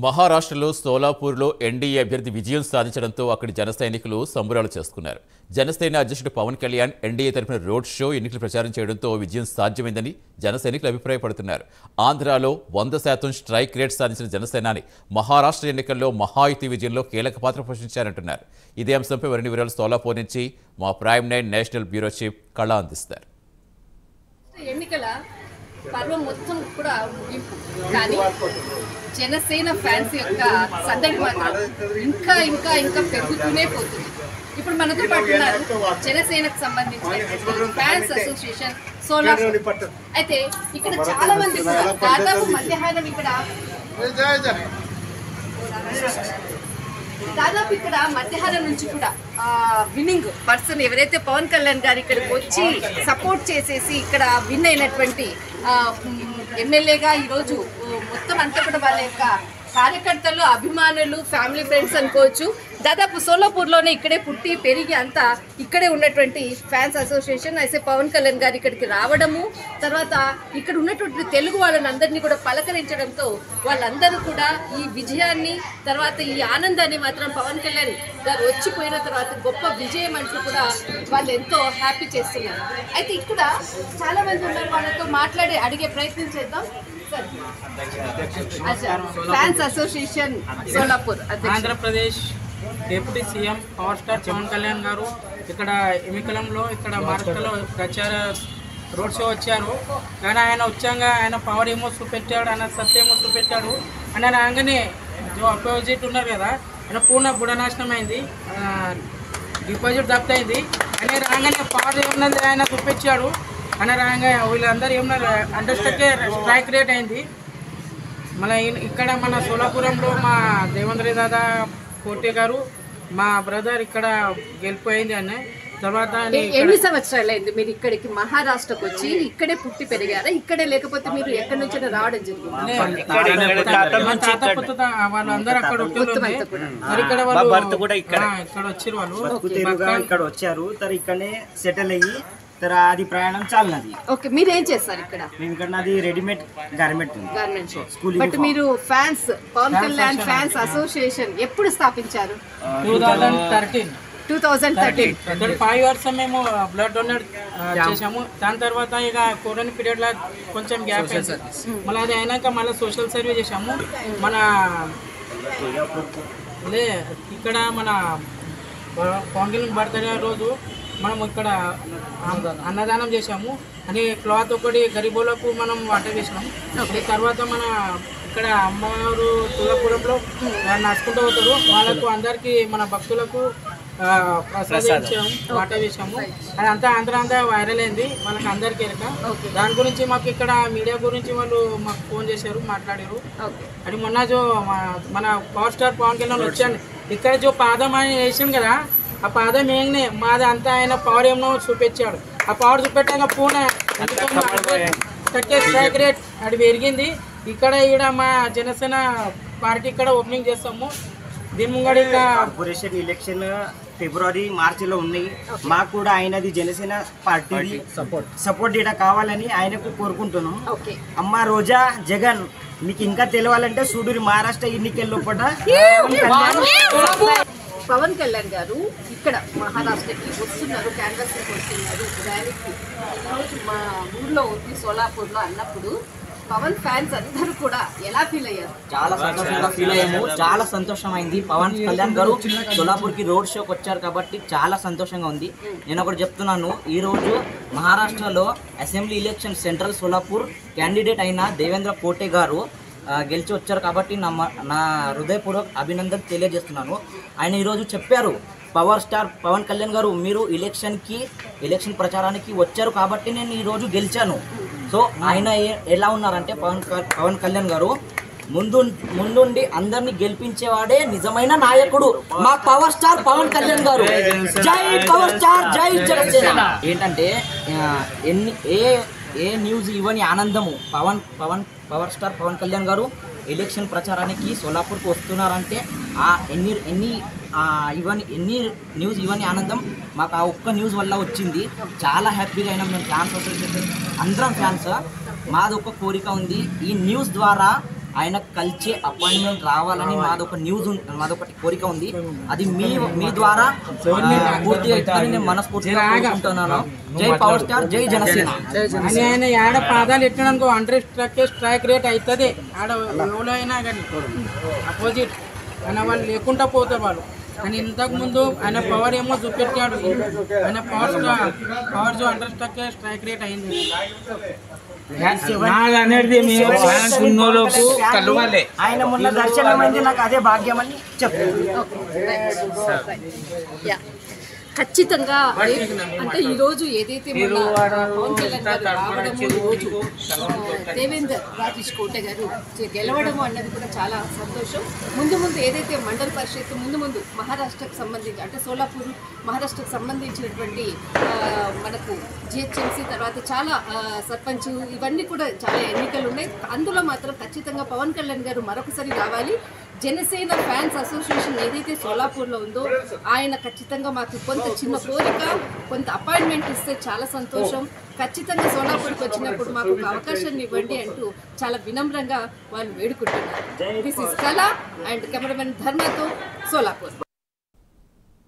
మహారాష్ట్రలో సోలాపూర్లో ఎన్డీఏ అభ్యర్థి విజయం సాధించడంతో అక్కడి జన సైనికులు సంబరాలు చేసుకున్నారు. జనసేన అధ్యక్షుడు పవన్ కళ్యాణ్ ఎన్డీఏ తరపున రోడ్ షో ఎన్నికలు ప్రచారం చేయడంతో విజయం సాధ్యమైందని జన సైనికులు అభిప్రాయపడుతున్నారు. ఆంధ్రాలో 100% స్ట్రైక్ రేట్ సాధించిన జనసేనాని మహారాష్ట్ర ఎన్నికల్లో మహాయుతి విజయంలో కీలక పాత్ర పోషించారంటున్నారు. ఇదే అంశంపై మరిన్ని వివరాలు సోలాపూర్ నుంచి మా ప్రైమ్ 9 నేషనల్ బ్యూరో చీఫ్ కళ అందిస్తారు. ఎన్నికల పర్వం మొత్తం కూడా ముగింపు, కానీ జనసేన ఫ్యాన్స్ యొక్క సందడి మాత్రం ఇంకా ఇంకా ఇంకా పెరుగుతూనే పోతుంది. ఇప్పుడు మనతో పాటు ఉన్నారు జనసేనకు సంబంధించిన ఫ్యాన్స్ అసోసియేషన్ సోలాపూర్. అయితే ఇక్కడ చాలా మంది కూడా దాదాపు మధ్యాహ్నం ఇక్కడ మధ్యాహ్నం నుంచి కూడా విన్నింగ్ పర్సన్ ఎవరైతే పవన్ కళ్యాణ్ గారు ఇక్కడికి వచ్చి సపోర్ట్ చేసేసి ఇక్కడ విన్ అయినటువంటి ఎమ్మెల్యేగా ఈరోజు మొత్తం అంతా కూడా వాళ్ళ యొక్క కార్యకర్తలు, అభిమానులు, ఫ్యామిలీ ఫ్రెండ్స్ అనుకోవచ్చు. దాదాపు సోలాపూర్లోనే ఇక్కడే పుట్టి పెరిగి అంతా ఇక్కడే ఉన్నటువంటి ఫ్యాన్స్ అసోసియేషన్ అయితే పవన్ కళ్యాణ్ గారు ఇక్కడికి రావడము, తర్వాత ఇక్కడ ఉన్నటువంటి తెలుగు వాళ్ళని అందరినీ కూడా పలకరించడంతో వాళ్ళందరూ కూడా ఈ విజయాన్ని, తర్వాత ఈ ఆనందాన్ని మాత్రం పవన్ కళ్యాణ్ గారు వచ్చిపోయిన తర్వాత గొప్ప విజయం అంటూ కూడా వాళ్ళు ఎంతో హ్యాపీ చేస్తున్నారు. అయితే ఇక్కడ చాలా మంది ఉన్నారు, వాళ్ళతో మాట్లాడి అడిగే ప్రయత్నం చేద్దాం. Fans association Solapur Andhra Pradesh deputy CM power star Pawan Kalyan garu ఇక్కడ ఎన్నికలంలో ఇక్కడ మహారాష్ట్రలో ప్రచార రోడ్ షో వచ్చారు. కానీ ఆయన వచ్చాక ఆయన పవర్ ఏమో చూపెట్టాడు, ఆయన సత్యేమో చూపెట్టాడు. ఆయన రాగానే అపోజిట్ ఉన్నారు కదా, ఆయన పూర్ణ బుడనాశనం అయింది, డిపాజిట్ దప్తయింది. ఆయన రాగానే పవర్ ఏమన్నది ఆయన చూపించాడు. ఆయన రాగా వీళ్ళందరూ ఏమన్నారు అండర్స్టకే స్ట్రైక్ రేట్ అయింది. మళ్ళీ ఇక్కడ మన సోలాపురంలో మా దేవేంద్ర దాదా కోటే గారు మా బ్రదర్ ఇక్కడ గెలిపోయింది అన్న తర్వాత. ఎన్ని సంవత్సరాలు అయింది మీరు ఇక్కడికి మహారాష్ట్రకు వచ్చి? ఇక్కడే పుట్టి పెరిగారా? ఇక్కడే లేకపోతే మీరు ఎక్కడి నుంచి రావడం జరిగింది? వాళ్ళందరూ అక్కడ ఇక్కడ వచ్చారు, వాళ్ళు ఇక్కడ వచ్చారు, ఇక్కడనే సెటిల్ అయ్యి అది ప్రయాణం చాలన్నది. ఓకే, మీరు ఏం చేస్తారు ఇక్కడ? మేము ఇక్కడ నాది రెడీమేడ్ గార్మెంట్ స్కూల్. బట్ మీరు fans Pawan Kalyan fans association ఎప్పుడు స్థాపించారు? 2013. 5 years మేము బ్లడ్ డొనేట్ చేసాము. దాని తర్వాత ఇక కరోనా పీరియడ్ లో కొంచెం గ్యాప్ అయింది. మళ్ళీ అది అయినాక మళ్ళీ సోషల్ సర్వీస్ చేసాము. మన ఇక్కడ మన పవన్ కళ్యాణ్ బర్త్డే రోజు మనం ఇక్కడ అన్నదానం చేసాము. అని క్లాత్ ఒకటి గరీబులకు మనం వాటర్ వేసినాం. తర్వాత మన ఇక్కడ అమ్మవారు తులపురంలో నడుచుకుంటూ పోతారు, వాళ్ళకు అందరికీ మన భక్తులకు ప్రసాదించాము, వాటర్ వేసాము. అది అంతా వైరల్ అయింది, వాళ్ళకి అందరికీ ఎరక. దాని గురించి మాకు ఇక్కడ మీడియా గురించి వాళ్ళు మాకు ఫోన్ చేశారు, మాట్లాడారు. అది మొన్న మన పవర్ స్టార్ పవన్ కళ్యాణ్ వచ్చాను ఇక్కడ పాదం అని వేసాం కదా, ఆ పాదం ఏంనే మాది అంతా ఆయన పవర్ ఏమో చూపించాడు. ఆ పవర్ చూపెట్టాక పూణె స్ట్రైక్ రేట్ అది పెరిగింది. ఇక్కడ మా జనసేన పార్టీ ఇక్కడ ఓపెనింగ్ చేస్తాము. దీని ముంగడి కార్పొరేషన్ ఎలక్షన్ ఫిబ్రవరి మార్చిలో ఉన్నాయి. మాకు కూడా ఆయనది జనసేన పార్టీ సపోర్ట్ ఇక్కడ కావాలని ఆయనకు కోరుకుంటున్నాం. అమ్మ రోజా జగన్ మీకు ఇంకా తెలవాలంటే సూడూరి మహారాష్ట్ర ఎన్నికల లోపల పవన్ కళ్యాణ్ గారు ఇక్కడ మహారాష్ట్రకి వస్తున్నారు, క్యాన్వాస్ వస్తున్నారు ర్యాలీకి. ఈరోజు మా ఊర్లో ఉంది సోలాపూర్లో అన్నప్పుడు పవన్ ఫ్యాన్స్ అందరూ కూడా ఎలా ఫీల్ అయ్యారు? చాలా సంతోషంగా ఫీల్ అయ్యాము, చాలా సంతోషమైంది. పవన్ కళ్యాణ్ గారు సోలాపూర్కి రోడ్ షోకి వచ్చారు కాబట్టి చాలా సంతోషంగా ఉంది. నేను ఒకటి చెప్తున్నాను, ఈరోజు మహారాష్ట్రలో assembly election central Solapur candidate అయిన దేవేంద్ర కోటే గారు గెలిచి వచ్చారు కాబట్టి నా హృదయపూర్వక అభినందన తెలియజేస్తున్నాను. ఆయన ఈరోజు చెప్పారు, పవర్ స్టార్ పవన్ కళ్యాణ్ గారు మీరు ఎలక్షన్ ప్రచారానికి వచ్చారు కాబట్టి నేను ఈరోజు గెలిచాను. సో ఆయన ఎలా ఉన్నారంటే పవన్ కళ్యాణ్ గారు ముందుండి అందరినీ గెలిపించేవాడే నిజమైన నాయకుడు మా పవర్ స్టార్ పవన్ కళ్యాణ్ గారు. జై పవర్ స్టార్, జై జనసేన. ఏంటంటే ఏ న్యూస్ ఇవ్వని ఆనందము పవర్ స్టార్ పవన్ కళ్యాణ్ గారు ఎలక్షన్ ప్రచారానికి సోలాపూర్కి వస్తున్నారంటే ఎన్ని న్యూస్ ఇవన్నీ ఆనందం మాకు ఆ ఒక్క న్యూస్ వల్ల వచ్చింది. చాలా హ్యాపీగా అయినా మేము ఫ్యాన్స్ అసోసియేషన్ అందరం ఫ్యాన్స్. మాది ఒక కోరిక ఉంది, ఈ న్యూస్ ద్వారా ఆయన కలిసే అపాయింట్మెంట్ రావాలని మాదొక మాదొకటి కోరిక ఉంది. అది మీ ద్వారా పూర్తి అవుతుందని నేను మనస్ఫూర్తిగా కోరుకుంటున్నాను. జై పవర్ స్టార్, జై జనసేన. అని ఆయన ఆడ పాదాలు ఎట్టిననుకో 100 స్ట్రైక్ రేట్ అవుతుంది. ఆడ ఎవరు అయినా కానీ అపోజిట్ ఆయన వాళ్ళు లేకుండా పోతారు వాళ్ళు. అని ఇంతకు ముందు ఆయన పవర్ ఏమో చూపెట్టాడు. ఆయన పవర్ 100% స్ట్రైక్ రేట్ అయింది. ఆయన మొన్న దర్శనం అయింది, నాకు అదే భాగ్యం అని చెప్తాను. ఖచ్చితంగా అంటే ఈరోజు ఏదైతే మన పవన్ కళ్యాణ్ గారు రావడము, రోజు దేవేందర్ రాజేష్ కోటె గారు గెలవడము అన్నది కూడా చాలా సంతోషం. ముందు ఏదైతే మండల పరిషత్ ముందు మహారాష్ట్రకు సంబంధించి అంటే సోలాపూర్ మహారాష్ట్రకు సంబంధించినటువంటి మనకు జిహెచ్ఎంసీ తర్వాత చాలా సర్పంచ్ ఇవన్నీ కూడా చాలా ఎన్నికలు ఉన్నాయి. అందులో మాత్రం ఖచ్చితంగా పవన్ కళ్యాణ్ గారు మరొకసారి రావాలి. జనసేన ఫ్యాన్స్ అసోసియేషన్ ఏదైతే సోలాపూర్లో ఉందో ఆయన ఖచ్చితంగా మాకు కొంత చిన్న కోరిక, కొంత అపాయింట్మెంట్ ఇస్తే చాలా సంతోషం. ఖచ్చితంగా సోలాపూర్కి వచ్చినప్పుడు మాకు ఒక అవకాశాన్ని ఇవ్వండి అంటూ చాలా వినమ్రంగా వాళ్ళు వేడుకుంటున్నారు. దిస్ ఇస్ కళ అండ్ కెమెరామెన్ ధర్మతో సోలాపూర్.